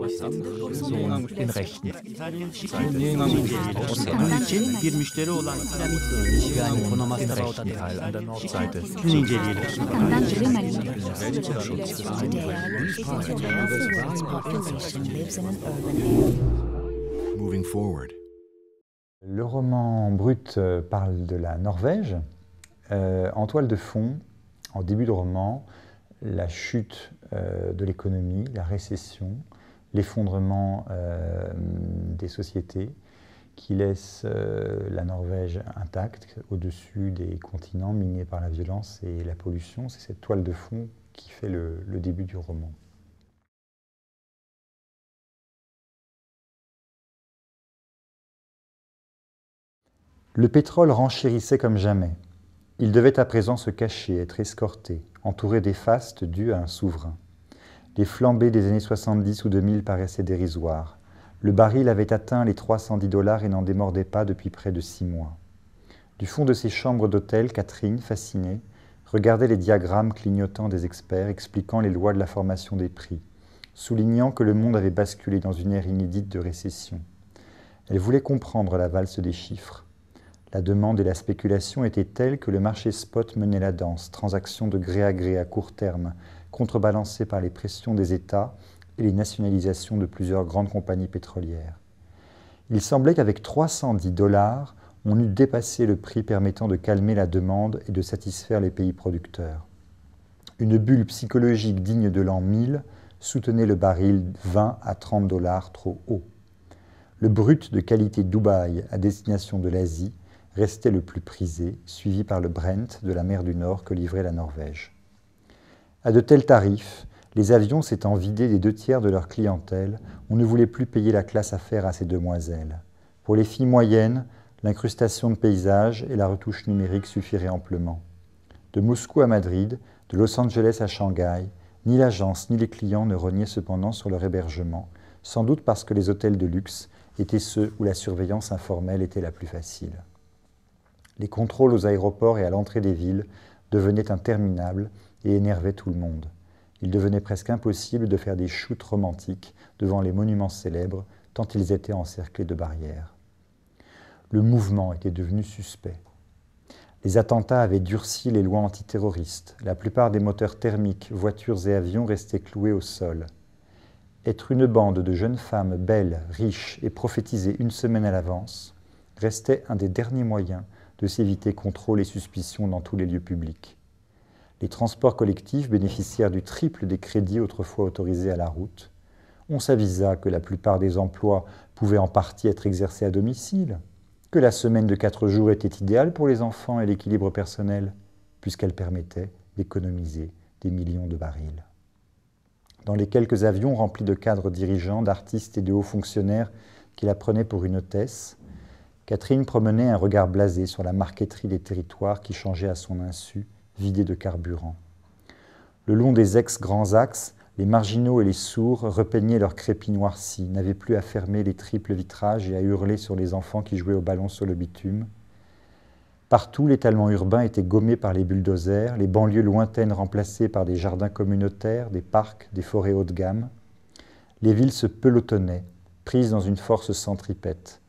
den rechten bir müşteri olan yani den rechten Teil an der Nordseite. Moving forward. Le roman brut parle de la Norvège. En toile de fond, en début de roman, la chute de l'économie, la récession, l'effondrement des sociétés qui laisse la Norvège intacte au-dessus des continents minés par la violence et la pollution. C'est cette toile de fond qui fait le début du roman. Le pétrole renchérissait comme jamais. Il devait à présent se cacher, être escorté, entouré des fastes dus à un souverain. Les flambées des années 70 ou 2000 paraissaient dérisoires. Le baril avait atteint les $310 et n'en démordait pas depuis près de 6 mois. Du fond de ses chambres d'hôtel, Catherine, fascinée, regardait les diagrammes clignotants des experts expliquant les lois de la formation des prix, soulignant que le monde avait basculé dans une ère inédite de récession. Elle voulait comprendre la valse des chiffres. La demande et la spéculation étaient telles que le marché spot menait la danse, transactions de gré à court terme, contrebalancées par les pressions des États et les nationalisations de plusieurs grandes compagnies pétrolières. Il semblait qu'avec $310, on eût dépassé le prix permettant de calmer la demande et de satisfaire les pays producteurs. Une bulle psychologique digne de l'an 1000 soutenait le baril 20 à $30 trop haut. Le brut de qualité Dubaï à destination de l'Asie restait le plus prisé, suivi par le Brent de la mer du Nord que livrait la Norvège. À de tels tarifs, les avions s'étant vidés des 2/3 de leur clientèle, on ne voulait plus payer la classe affaires à ces demoiselles. Pour les filles moyennes, l'incrustation de paysages et la retouche numérique suffiraient amplement. De Moscou à Madrid, de Los Angeles à Shanghai, ni l'agence ni les clients ne rognaient cependant sur leur hébergement, sans doute parce que les hôtels de luxe étaient ceux où la surveillance informelle était la plus facile. Les contrôles aux aéroports et à l'entrée des villes devenaient interminables et énervaient tout le monde. Il devenait presque impossible de faire des shoots romantiques devant les monuments célèbres, tant ils étaient encerclés de barrières. Le mouvement était devenu suspect. Les attentats avaient durci les lois antiterroristes. La plupart des moteurs thermiques, voitures et avions restaient cloués au sol. Être une bande de jeunes femmes belles, riches et prophétisées une semaine à l'avance restait un des derniers moyens de s'éviter contrôle et suspicion dans tous les lieux publics. Les transports collectifs bénéficièrent du triple des crédits autrefois autorisés à la route. On s'avisa que la plupart des emplois pouvaient en partie être exercés à domicile, que la semaine de 4 jours était idéale pour les enfants et l'équilibre personnel, puisqu'elle permettait d'économiser des millions de barils. Dans les quelques avions remplis de cadres dirigeants, d'artistes et de hauts fonctionnaires qui la prenaient pour une hôtesse, Catherine promenait un regard blasé sur la marqueterie des territoires qui changeait à son insu, vidés de carburant. Le long des ex-grands axes, les marginaux et les sourds repeignaient leurs crépis noircis, n'avaient plus à fermer les triples vitrages et à hurler sur les enfants qui jouaient au ballon sur le bitume. Partout, l'étalement urbain était gommé par les bulldozers, les banlieues lointaines remplacées par des jardins communautaires, des parcs, des forêts haut de gamme. Les villes se pelotonnaient, prises dans une force centripète.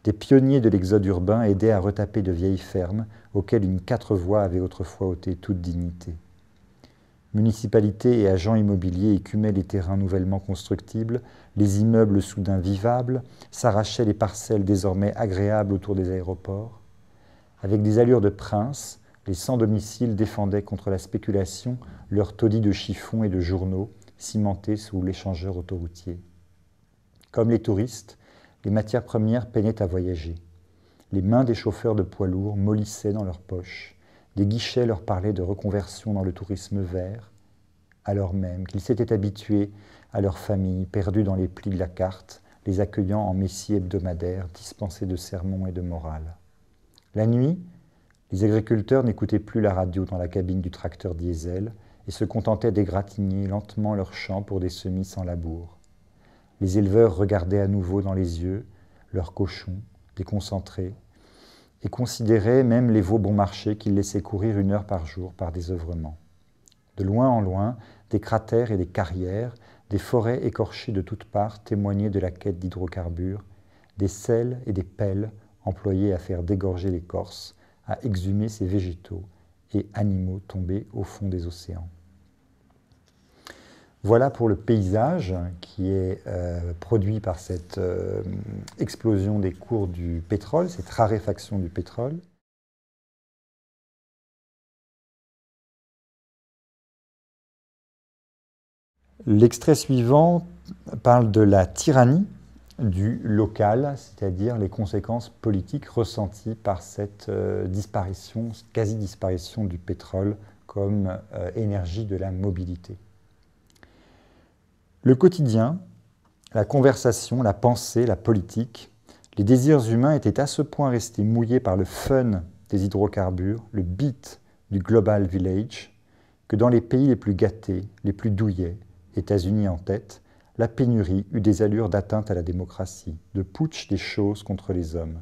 Des pionniers de l'exode urbain aidaient à retaper de vieilles fermes auxquelles une 4 voies avait autrefois ôté toute dignité. Municipalités et agents immobiliers écumaient les terrains nouvellement constructibles, les immeubles soudain vivables, s'arrachaient les parcelles désormais agréables autour des aéroports. Avec des allures de princes, les sans-domicile défendaient contre la spéculation leurs taudis de chiffons et de journaux cimentés sous l'échangeur autoroutier. Comme les touristes, les matières premières peinaient à voyager. Les mains des chauffeurs de poids lourds mollissaient dans leurs poches. Des guichets leur parlaient de reconversion dans le tourisme vert, alors même qu'ils s'étaient habitués à leurs familles perdues dans les plis de la carte, les accueillant en messies hebdomadaires, dispensés de sermons et de morale. La nuit, les agriculteurs n'écoutaient plus la radio dans la cabine du tracteur diesel et se contentaient d'égratigner lentement leurs champs pour des semis sans labour. Les éleveurs regardaient à nouveau dans les yeux leurs cochons, déconcentrés, et considéraient même les veaux bon marché qu'ils laissaient courir 1 heure par jour par désœuvrement. De loin en loin, des cratères et des carrières, des forêts écorchées de toutes parts témoignaient de la quête d'hydrocarbures, des sels et des pelles employés à faire dégorger l'écorce, à exhumer ces végétaux et animaux tombés au fond des océans. Voilà pour le paysage qui est produit par cette explosion des cours du pétrole, cette raréfaction du pétrole. L'extrait suivant parle de la tyrannie du local, c'est-à-dire les conséquences politiques ressenties par cette disparition, quasi-disparition du pétrole comme énergie de la mobilité. Le quotidien, la conversation, la pensée, la politique, les désirs humains étaient à ce point restés mouillés par le fun des hydrocarbures, le beat du Global Village, que dans les pays les plus gâtés, les plus douillets, États-Unis en tête, la pénurie eut des allures d'atteinte à la démocratie, de putsch des choses contre les hommes.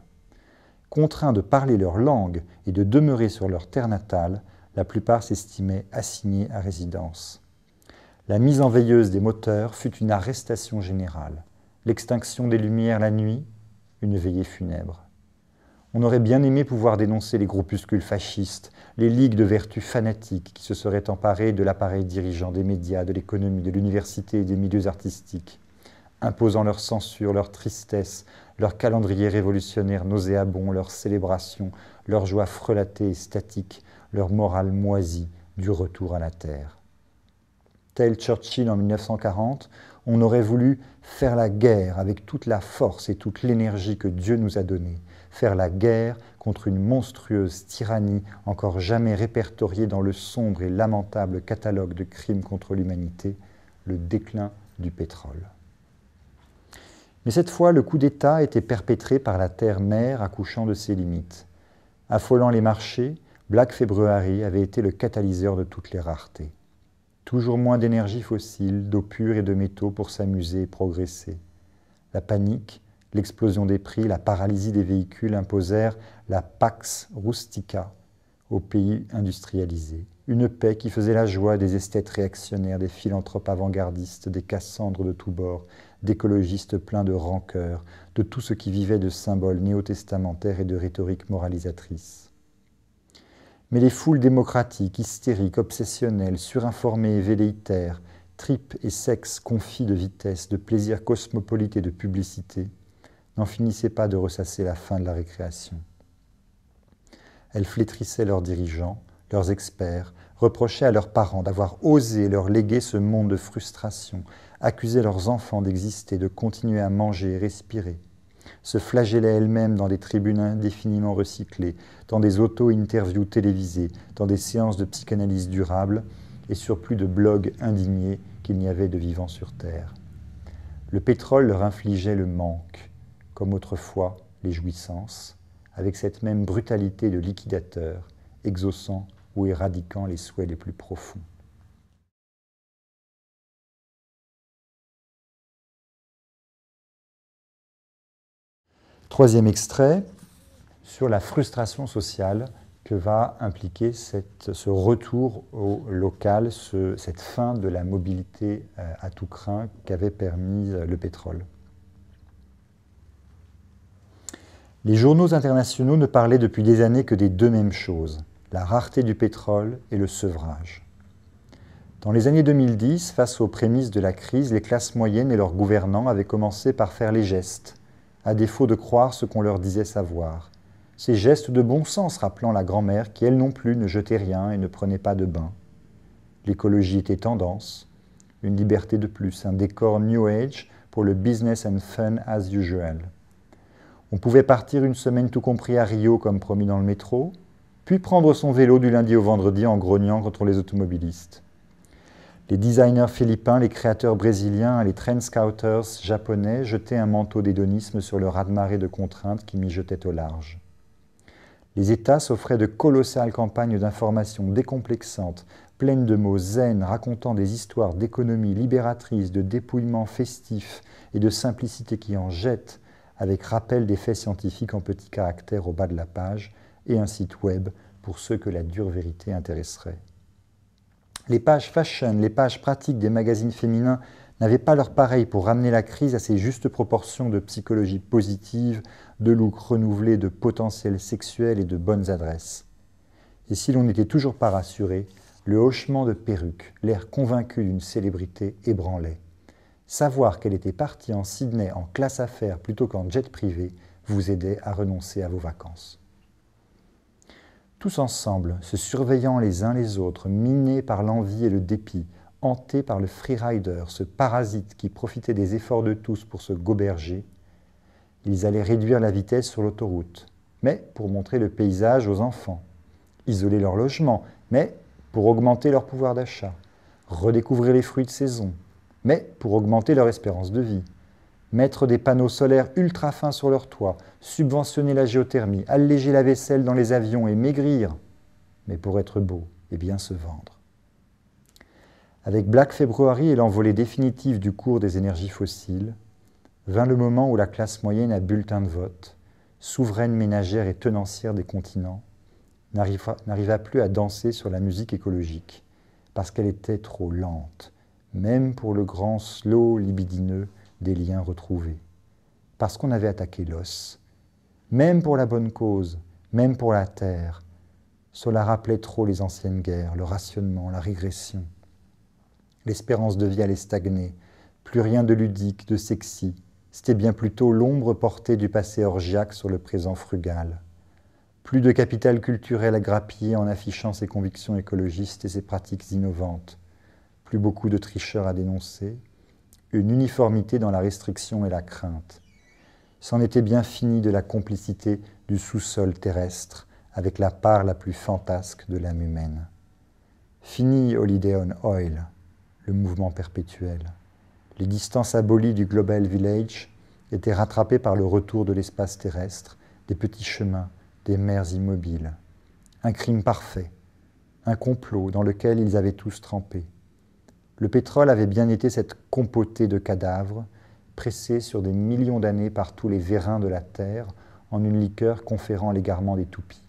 Contraints de parler leur langue et de demeurer sur leur terre natale, la plupart s'estimaient assignés à résidence. La mise en veilleuse des moteurs fut une arrestation générale, l'extinction des lumières la nuit, une veillée funèbre. On aurait bien aimé pouvoir dénoncer les groupuscules fascistes, les ligues de vertu fanatiques qui se seraient emparées de l'appareil dirigeant des médias, de l'économie, de l'université et des milieux artistiques, imposant leur censure, leur tristesse, leur calendrier révolutionnaire nauséabond, leurs célébrations, leur joie frelatée et statique, leur morale moisie du retour à la terre. Tel Churchill en 1940, on aurait voulu faire la guerre avec toute la force et toute l'énergie que Dieu nous a donnée, faire la guerre contre une monstrueuse tyrannie encore jamais répertoriée dans le sombre et lamentable catalogue de crimes contre l'humanité, le déclin du pétrole. Mais cette fois, le coup d'État était perpétré par la terre-mère accouchant de ses limites. Affolant les marchés, Black February avait été le catalyseur de toutes les raretés. Toujours moins d'énergie fossile, d'eau pure et de métaux pour s'amuser et progresser. La panique, l'explosion des prix, la paralysie des véhicules imposèrent la Pax Rustica aux pays industrialisés. Une paix qui faisait la joie des esthètes réactionnaires, des philanthropes avant-gardistes, des Cassandres de tous bords, d'écologistes pleins de rancœur, de tout ce qui vivait de symboles néo-testamentaires et de rhétorique moralisatrice. Mais les foules démocratiques, hystériques, obsessionnelles, surinformées et velléitaires, tripes et sexes confis de vitesse, de plaisirs cosmopolites et de publicité, n'en finissaient pas de ressasser la fin de la récréation. Elles flétrissaient leurs dirigeants, leurs experts, reprochaient à leurs parents d'avoir osé leur léguer ce monde de frustration, accusaient leurs enfants d'exister, de continuer à manger et respirer, se flagellaient elles-mêmes dans des tribunes indéfiniment recyclées, dans des auto-interviews télévisées, dans des séances de psychanalyse durable et sur plus de blogs indignés qu'il n'y avait de vivants sur Terre. Le pétrole leur infligeait le manque, comme autrefois les jouissances, avec cette même brutalité de liquidateur, exaucant ou éradiquant les souhaits les plus profonds. Troisième extrait, sur la frustration sociale que va impliquer ce retour au local, cette fin de la mobilité à tout crin qu'avait permis le pétrole. Les journaux internationaux ne parlaient depuis des années que des deux mêmes choses, la rareté du pétrole et le sevrage. Dans les années 2010, face aux prémices de la crise, les classes moyennes et leurs gouvernants avaient commencé par faire les gestes, à défaut de croire ce qu'on leur disait savoir. Ces gestes de bon sens rappelant la grand-mère qui, elle non plus, ne jetait rien et ne prenait pas de bain. L'écologie était tendance, une liberté de plus, un décor New Age pour le business and fun as usual. On pouvait partir une semaine tout compris à Rio comme promis dans le métro, puis prendre son vélo du lundi au vendredi en grognant contre les automobilistes. Les designers philippins, les créateurs brésiliens et les trendscouters japonais jetaient un manteau d'hédonisme sur le raz-de-marée de contraintes qui mijotaient au large. Les États s'offraient de colossales campagnes d'information décomplexantes, pleines de mots zen, racontant des histoires d'économie libératrice, de dépouillement festif et de simplicité qui en jettent, avec rappel des faits scientifiques en petits caractères au bas de la page, et un site web pour ceux que la dure vérité intéresserait. Les pages fashion, les pages pratiques des magazines féminins n'avaient pas leur pareil pour ramener la crise à ses justes proportions de psychologie positive, de look renouvelé, de potentiel sexuel et de bonnes adresses. Et si l'on n'était toujours pas rassuré, le hochement de perruque, l'air convaincu d'une célébrité ébranlait. Savoir qu'elle était partie en Sydney en classe affaires plutôt qu'en jet privé vous aidait à renoncer à vos vacances. Tous ensemble, se surveillant les uns les autres, minés par l'envie et le dépit, hantés par le freerider, ce parasite qui profitait des efforts de tous pour se goberger, ils allaient réduire la vitesse sur l'autoroute, mais pour montrer le paysage aux enfants, isoler leur logement, mais pour augmenter leur pouvoir d'achat, redécouvrir les fruits de saison, mais pour augmenter leur espérance de vie, mettre des panneaux solaires ultra fins sur leur toit, subventionner la géothermie, alléger la vaisselle dans les avions et maigrir, mais pour être beau et bien se vendre. Avec Black February et l'envolée définitive du cours des énergies fossiles, vint le moment où la classe moyenne à bulletin de vote, souveraine ménagère et tenancière des continents, n'arriva plus à danser sur la musique écologique, parce qu'elle était trop lente, même pour le grand slow libidineux des liens retrouvés, parce qu'on avait attaqué l'os, même pour la bonne cause, même pour la terre. Cela rappelait trop les anciennes guerres, le rationnement, la régression. L'espérance de vie allait stagner, plus rien de ludique, de sexy, c'était bien plutôt l'ombre portée du passé orgiaque sur le présent frugal. Plus de capital culturel à grappiller en affichant ses convictions écologistes et ses pratiques innovantes, plus beaucoup de tricheurs à dénoncer, une uniformité dans la restriction et la crainte. C'en était bien fini de la complicité du sous-sol terrestre avec la part la plus fantasque de l'âme humaine. Fini Holiday on Oil, le mouvement perpétuel. Les distances abolies du Global Village étaient rattrapées par le retour de l'espace terrestre, des petits chemins, des mers immobiles. Un crime parfait, un complot dans lequel ils avaient tous trempé. Le pétrole avait bien été cette compotée de cadavres, pressés sur des millions d'années par tous les vérins de la terre, en une liqueur conférant l'égarement des toupies.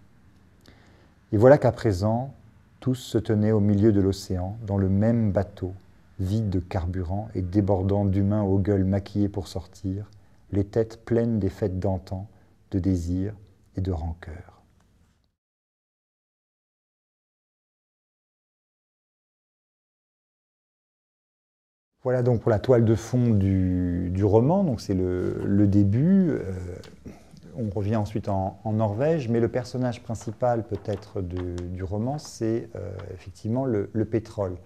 Et voilà qu'à présent, tous se tenaient au milieu de l'océan, dans le même bateau, vide de carburant et débordant d'humains aux gueules maquillées pour sortir, les têtes pleines des fêtes d'antan, de désirs et de rancœur. Voilà donc pour la toile de fond du roman, donc c'est le début. On revient ensuite en Norvège, mais le personnage principal peut-être du roman, c'est effectivement le pétrole.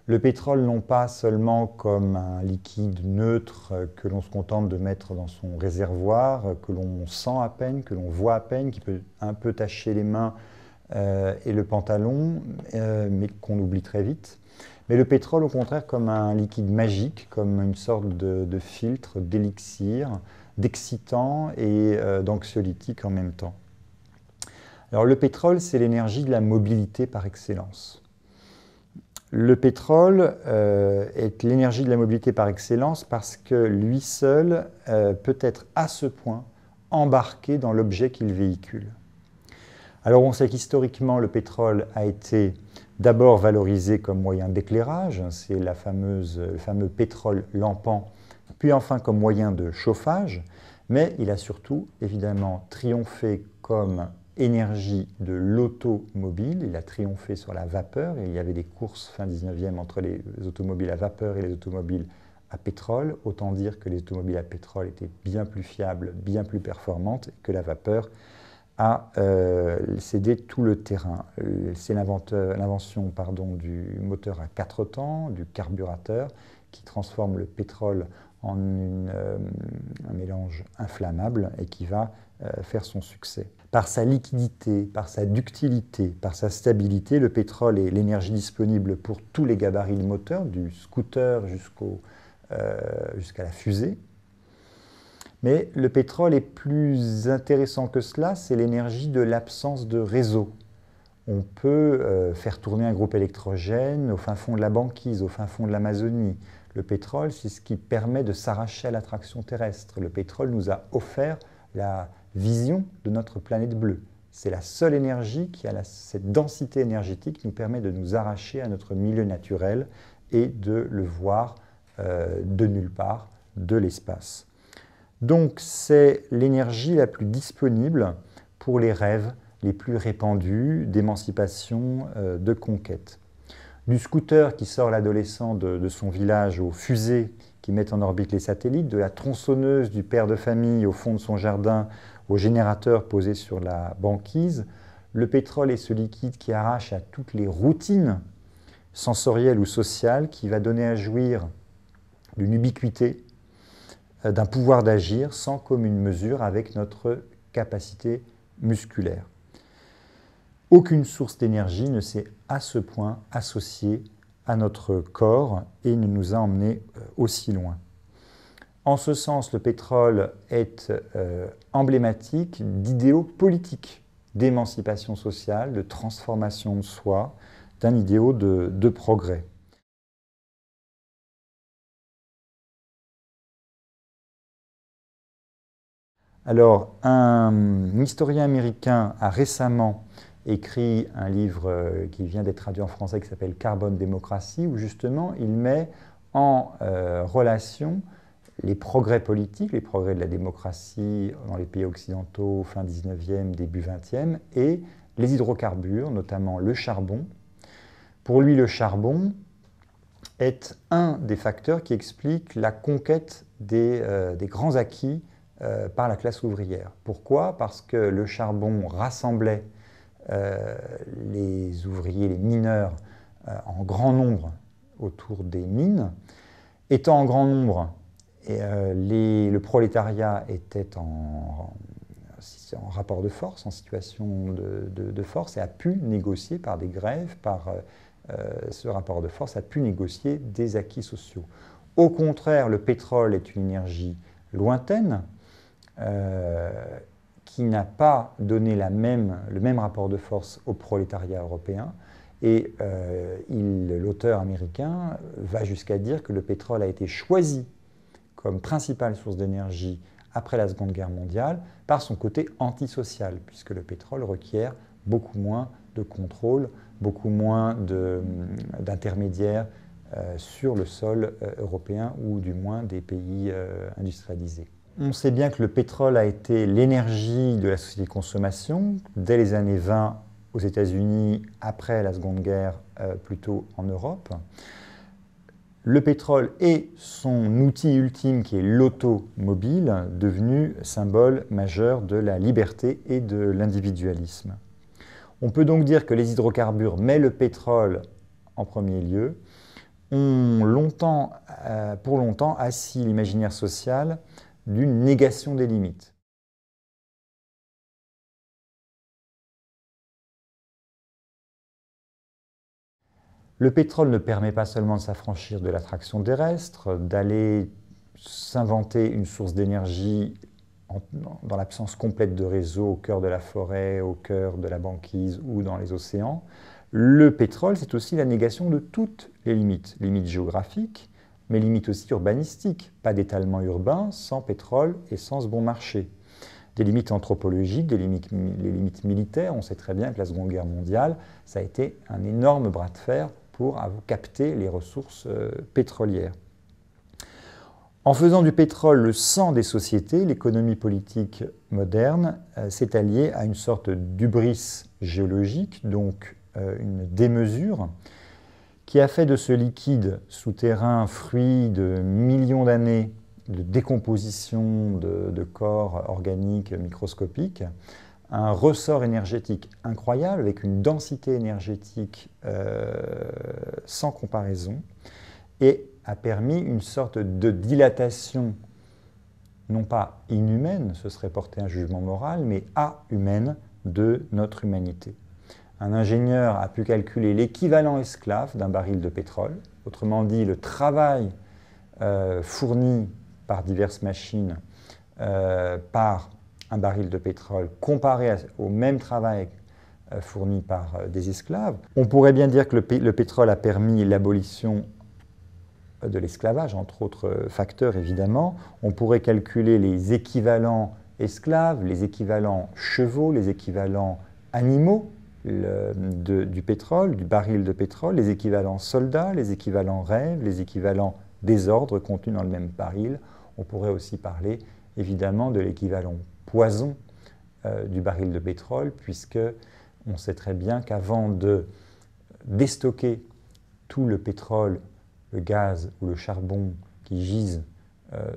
Le pétrole non pas seulement comme un liquide neutre que l'on se contente de mettre dans son réservoir, que l'on sent à peine, que l'on voit à peine, qui peut un peu tacher les mains et le pantalon, mais qu'on oublie très vite. Mais le pétrole, au contraire, comme un liquide magique, comme une sorte de filtre, d'élixir, d'excitant et d'anxiolytique en même temps. Alors le pétrole, c'est l'énergie de la mobilité par excellence. Le pétrole est l'énergie de la mobilité par excellence parce que lui seul peut être à ce point embarqué dans l'objet qu'il véhicule. Alors on sait qu'historiquement, le pétrole a été d'abord valorisé comme moyen d'éclairage, c'est le fameux pétrole lampant, puis enfin comme moyen de chauffage, mais il a surtout évidemment triomphé comme énergie de l'automobile, il a triomphé sur la vapeur, et il y avait des courses fin 19e entre les automobiles à vapeur et les automobiles à pétrole, autant dire que les automobiles à pétrole étaient bien plus fiables, bien plus performantes, et que la vapeur a cédé tout le terrain. C'est l'invention du moteur à 4 temps, du carburateur, qui transforme le pétrole en un mélange inflammable et qui va faire son succès. Par sa liquidité, par sa ductilité, par sa stabilité, le pétrole est l'énergie disponible pour tous les gabarits de moteur, du scooter jusqu'à la fusée. Mais le pétrole est plus intéressant que cela, c'est l'énergie de l'absence de réseau. On peut faire tourner un groupe électrogène au fin fond de la banquise, au fin fond de l'Amazonie. Le pétrole, c'est ce qui permet de s'arracher à l'attraction terrestre. Le pétrole nous a offert la vision de notre planète bleue. C'est la seule énergie qui a cette densité énergétique qui nous permet de nous arracher à notre milieu naturel et de le voir de nulle part, de l'espace. Donc c'est l'énergie la plus disponible pour les rêves les plus répandus d'émancipation, de conquête. Du scooter qui sort l'adolescent de son village aux fusées qui mettent en orbite les satellites, de la tronçonneuse du père de famille au fond de son jardin, au générateur posé sur la banquise, le pétrole est ce liquide qui arrache à toutes les routines sensorielles ou sociales, qui va donner à jouir d'une ubiquité, d'un pouvoir d'agir sans commune mesure avec notre capacité musculaire. Aucune source d'énergie ne s'est à ce point associée à notre corps et ne nous a emmenés aussi loin. En ce sens, le pétrole est emblématique d'idéaux politiques, d'émancipation sociale, de transformation de soi, d'un idéal de progrès. Alors, un historien américain a récemment écrit un livre qui vient d'être traduit en français qui s'appelle « Carbone Démocratie » où justement il met en relation les progrès politiques, les progrès de la démocratie dans les pays occidentaux fin 19e, début 20e et les hydrocarbures, notamment le charbon. Pour lui, le charbon est un des facteurs qui explique la conquête des grands acquis par la classe ouvrière. Pourquoi? Parce que le charbon rassemblait les ouvriers, les mineurs, en grand nombre autour des mines. Étant en grand nombre, le prolétariat était en rapport de force, en situation de force, et a pu négocier par des grèves, par ce rapport de force, a pu négocier des acquis sociaux. Au contraire, le pétrole est une énergie lointaine, qui n'a pas donné le même rapport de force au prolétariat européen. Et l'auteur américain va jusqu'à dire que le pétrole a été choisi comme principale source d'énergie après la Seconde Guerre mondiale par son côté antisocial, puisque le pétrole requiert beaucoup moins de contrôle, beaucoup moins d'intermédiaires sur le sol européen ou du moins des pays industrialisés. On sait bien que le pétrole a été l'énergie de la société de consommation dès les années 20 aux États-Unis, après la Seconde Guerre, plutôt en Europe. Le pétrole est son outil ultime qui est l'automobile, devenu symbole majeur de la liberté et de l'individualisme. On peut donc dire que les hydrocarbures, mais le pétrole en premier lieu, ont pour longtemps assis l'imaginaire social d'une négation des limites. Le pétrole ne permet pas seulement de s'affranchir de l'attraction terrestre, d'aller s'inventer une source d'énergie dans l'absence complète de réseau au cœur de la forêt, au cœur de la banquise ou dans les océans. Le pétrole, c'est aussi la négation de toutes les limites géographiques, mais limites aussi urbanistiques. Pas d'étalement urbain sans pétrole et sans ce bon marché. Des limites anthropologiques, les limites militaires. On sait très bien que la Seconde Guerre mondiale, ça a été un énorme bras de fer pour capter les ressources pétrolières. En faisant du pétrole le sang des sociétés, l'économie politique moderne s'est alliée à une sorte d'hubris géologique, donc une démesure, qui a fait de ce liquide souterrain fruit de millions d'années de décomposition de corps organiques microscopiques, un ressort énergétique incroyable, avec une densité énergétique sans comparaison, et a permis une sorte de dilatation, non pas inhumaine, ce serait porter un jugement moral, mais ahumaine de notre humanité. Un ingénieur a pu calculer l'équivalent esclave d'un baril de pétrole, autrement dit le travail fourni par diverses machines par un baril de pétrole comparé au même travail fourni par des esclaves. On pourrait bien dire que le pétrole a permis l'abolition de l'esclavage, entre autres facteurs évidemment. On pourrait calculer les équivalents esclaves, les équivalents chevaux, les équivalents animaux du pétrole, du baril de pétrole, les équivalents soldats, les équivalents rêves, les équivalents désordre contenu dans le même baril. On pourrait aussi parler évidemment de l'équivalent poison du baril de pétrole, puisque on sait très bien qu'avant de déstocker tout le pétrole, le gaz ou le charbon qui gisent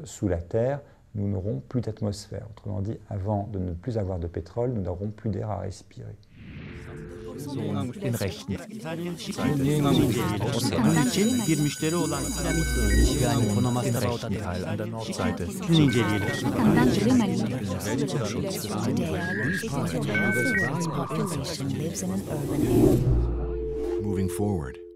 sous la terre, nous n'aurons plus d'atmosphère. Autrement dit, avant de ne plus avoir de pétrole, nous n'aurons plus d'air à respirer. In rechten. Bunun için bir müşteri olan yani konumasta Im rechten Teil an der Nordseite. bunu inceleyelim. Moving forward.